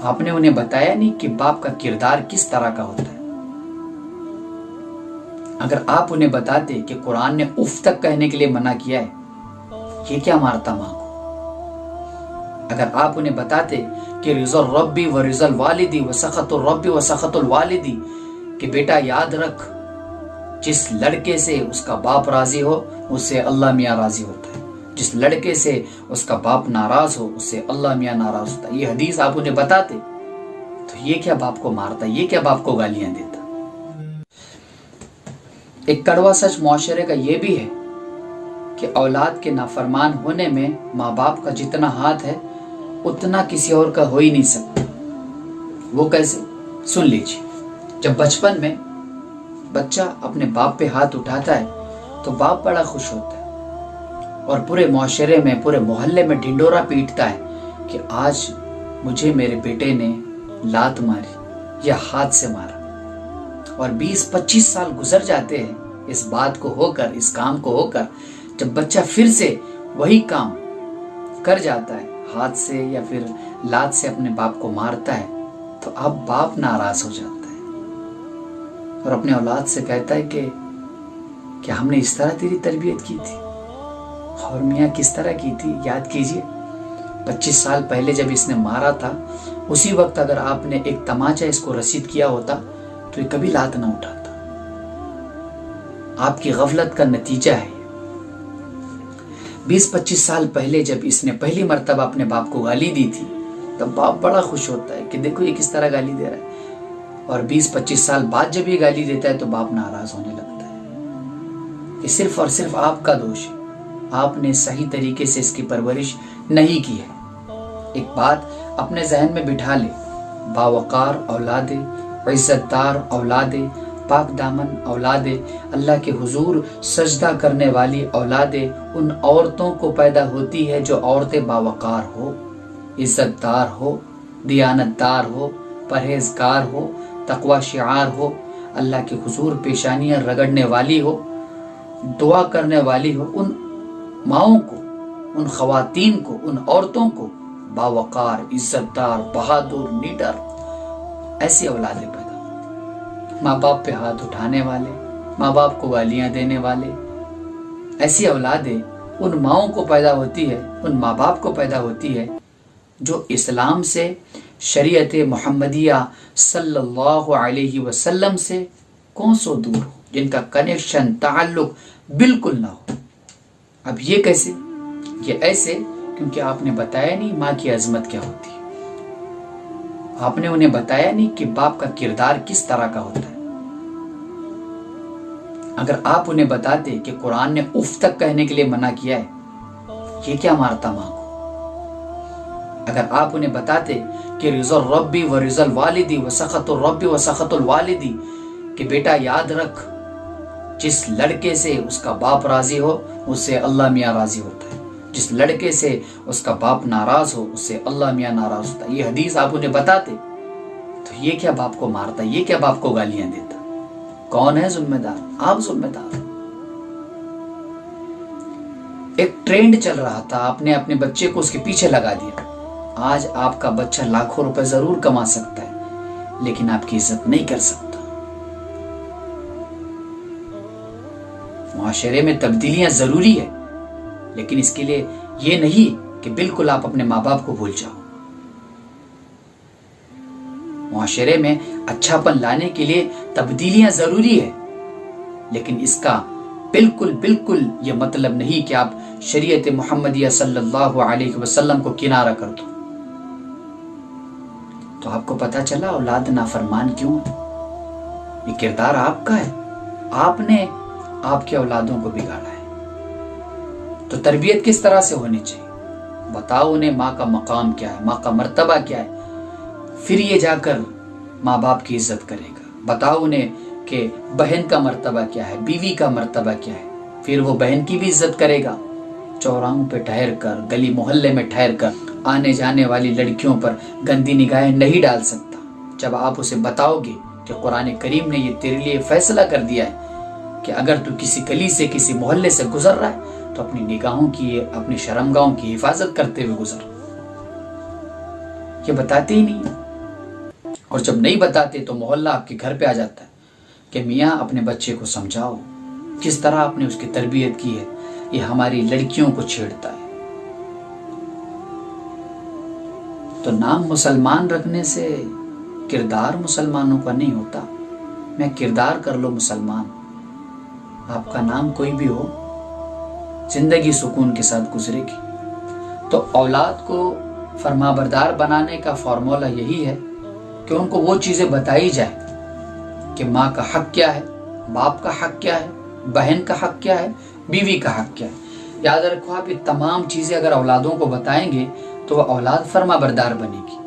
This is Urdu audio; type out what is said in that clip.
آپ نے انہیں بتایا نہیں کہ باپ کا کردار کس طرح کا ہوتا ہے۔ اگر آپ انہیں بتاتے کہ قرآن نے اف تک کہنے کے لیے منع کیا ہے، یہ کیا مارتا ماں کو؟ اگر آپ انہیں بتاتے کہ رضا الربی و رضا الوالدی و سخط الربی و سخط الوالدی، کہ بیٹا یاد رکھ، جس لڑکے سے اس کا باپ راضی ہو اس سے اللہ میاں راضی ہوتا ہے، جس لڑکے سے اس کا باپ ناراض ہو اس سے اللہ میاں ناراض ہوتا ہے، یہ حدیث آپ انہیں بتاتے تو یہ کیا باپ کو مارتا، یہ کیا باپ کو گالیاں دیتا؟ ایک کڑوا سچ معاشرے کا یہ بھی ہے کہ اولاد کے نافرمان ہونے میں ماں باپ کا جتنا ہاتھ ہے اتنا کسی اور کا ہو ہی نہیں سکتا۔ وہ کیسے؟ سن لیجیے۔ جب بچپن میں بچہ اپنے باپ پہ ہاتھ اٹھاتا ہے تو باپ بڑا خوش ہوتا ہے اور پورے معاشرے میں، پورے محلے میں ڈھنڈورا پیٹتا ہے کہ آج مجھے میرے بیٹے نے لات ماری یا ہاتھ سے مارا۔ اور 20-25 سال گزر جاتے ہیں اس بات کو ہو کر، اس کام کو ہو کر، جب بچہ پھر سے وہی کام کر جاتا ہے، ہاتھ سے یا پھر لات سے اپنے باپ کو مارتا ہے، تو اب باپ ناراض ہو جاتا ہے اور اپنے اولاد سے کہتا ہے کہ کیا ہم نے اس طرح تیری تربیت کی تھی؟ اور میاں کس طرح کی تھی؟ یاد کیجئے 25 سال پہلے جب اس نے مارا تھا، اسی وقت اگر آپ نے ایک تماچا اس کو رسید کیا ہوتا تو یہ کبھی لات نہ اٹھاتا۔ آپ کی غفلت کا نتیجہ ہے۔ 20-25 سال پہلے جب اس نے پہلی مرتبہ اپنے باپ کو گالی دی تھی تب باپ بڑا خوش ہوتا ہے کہ دیکھو یہ کس طرح گالی دے رہا ہے، اور 20-25 سال بعد جب یہ گالی دیتا ہے تو باپ ناراض ہونے لگتا ہے۔ یہ صرف اور صرف آپ کا دوش ہے، آپ نے صحیح طریقے سے اس کی پرورش نہیں کی ہے۔ ایک بات اپنے ذہن میں بٹھا لے، باوقار اولادیں، عزت دار اولادیں، پاک دامن اولادیں، اللہ کے حضور سجدہ کرنے والی اولادیں ان عورتوں کو پیدا ہوتی ہے جو عورتیں باوقار ہو، عزت دار ہو، دیانت دار ہو، پرہیزگار ہو، تقوی شعار ہو، اللہ کے حضور پیشانیاں رگڑنے والی ہو، دعا کرنے والی ہو۔ ان ماؤں کو، ان خواتین کو، ان عورتوں کو باوقار، عزت دار، بہادر، نیڈر ایسی اولادیں پیدا ہو۔ ماں باپ پہ ہاتھ اٹھانے والے، ماں باپ کو گالیاں دینے والے، ایسی اولادیں ان ماؤں کو پیدا ہوتی ہے، ان ماں باپ کو پیدا ہوتی ہے جو اسلام سے، شریعت محمدیہ صلی اللہ علیہ وسلم سے کوسوں دور ہو، جن کا کنیکشن، تعلق بالکل نہ ہو۔ اب یہ کیسے؟ یہ ایسے کیونکہ آپ نے بتایا نہیں ماں کی عظمت کیا ہوتی ہے، آپ نے انہیں بتایا نہیں کہ باپ کا کردار کس طرح کا ہوتا ہے۔ اگر آپ انہیں بتاتے کہ قرآن نے اف تک کہنے کے لیے منع کیا ہے، یہ کیا مارتا ماں کو؟ اگر آپ انہیں بتاتے کہ رضا الربی و رضا الوالدی و سخط الربی و سخط الوالدی، کہ بیٹا یاد رکھ، جس لڑکے سے اس کا باپ راضی ہو اس سے اللہ میاں راضی ہوتا ہے، جس لڑکے سے اس کا باپ ناراض ہو اس سے اللہ میاں ناراض ہوتا ہے، یہ حدیث آپ انہیں بتاتے تو یہ کیا باپ کو مارتا، یہ کیا باپ کو گالیاں دیتا؟ کون ہے ذمہ دار؟ آپ ذمہ دار۔ ایک ٹرینڈ چل رہا تھا، آپ نے اپنے بچے کو اس کے پیچھے لگا دیا۔ آج آپ کا بچہ لاکھوں روپے ضرور کما سکتا ہے لیکن آپ کی عزت نہیں کر سکتا۔ معاشرے میں تبدیلیاں ضروری ہے لیکن اس کے لیے یہ نہیں کہ بالکل آپ اپنے ماں باپ کو بھول جاؤ۔ معاشرے میں اچھا پن لانے کے لیے تبدیلیاں ضروری ہے لیکن اس کا بالکل یہ مطلب نہیں کہ آپ شریعت محمدیہ صلی اللہ علیہ وسلم کو کنارہ کر دو۔ تو آپ کو پتا چلا اولاد نافرمان کیوں ہے؟ یہ کردار آپ کا ہے، آپ نے آپ کے اولادوں کو بگاڑا ہے۔ تو تربیت کس طرح سے ہونی چاہیے؟ بتاؤ انہیں ماں کا مقام کیا ہے، ماں کا مرتبہ کیا ہے، پھر یہ جا کر ماں باپ کی عزت کرے گا۔ بتاؤ انہیں کہ بہن کا مرتبہ کیا ہے، بیوی کا مرتبہ کیا ہے، پھر وہ بہن کی بھی عزت کرے گا۔ چوراہوں پہ ٹھہر کر، گلی محلے میں ٹھہر کر آنے جانے والی لڑکیوں پر گندی نگاہیں نہیں ڈال سکتا۔ جب آپ اسے بتاؤ گے کہ قرآن کریم نے یہ تیرے لیے فیصلہ کر دیا ہے کہ اگر تو کسی گلی سے، کسی محلے سے گزر رہا ہے تو اپنی نگاہوں کی، اپنی شرمگاہوں کی حفاظت کرتے ہوئے گزر۔ یہ بتاتے ہی نہیں، اور جب نہیں بتاتے تو محلہ آپ کے گھر پہ آ جاتا ہے کہ میاں اپنے بچے کو سمجھاؤ، کس طرح آپ نے اس کی تربیت کی ہے، یہ ہماری لڑکیوں کو چھیڑتا ہے۔ تو نام مسلمان رکھنے سے کردار مسلمانوں کا نہیں ہوتا۔ میں کردار کر لو مسلمان، آپ کا نام کوئی بھی ہو، زندگی سکون کے ساتھ گزرے گی۔ تو اولاد کو فرمانبردار بنانے کا فارمولا یہی ہے کہ ان کو وہ چیزیں بتائی جائے کہ ماں کا حق کیا ہے، باپ کا حق کیا ہے، بہن کا حق کیا ہے، بیوی کا حق کیا ہے۔ یاد رکھو، آپ یہ تمام چیزیں اگر اولادوں کو بتائیں گے تو وہ اولاد فرمانبردار بنے گی۔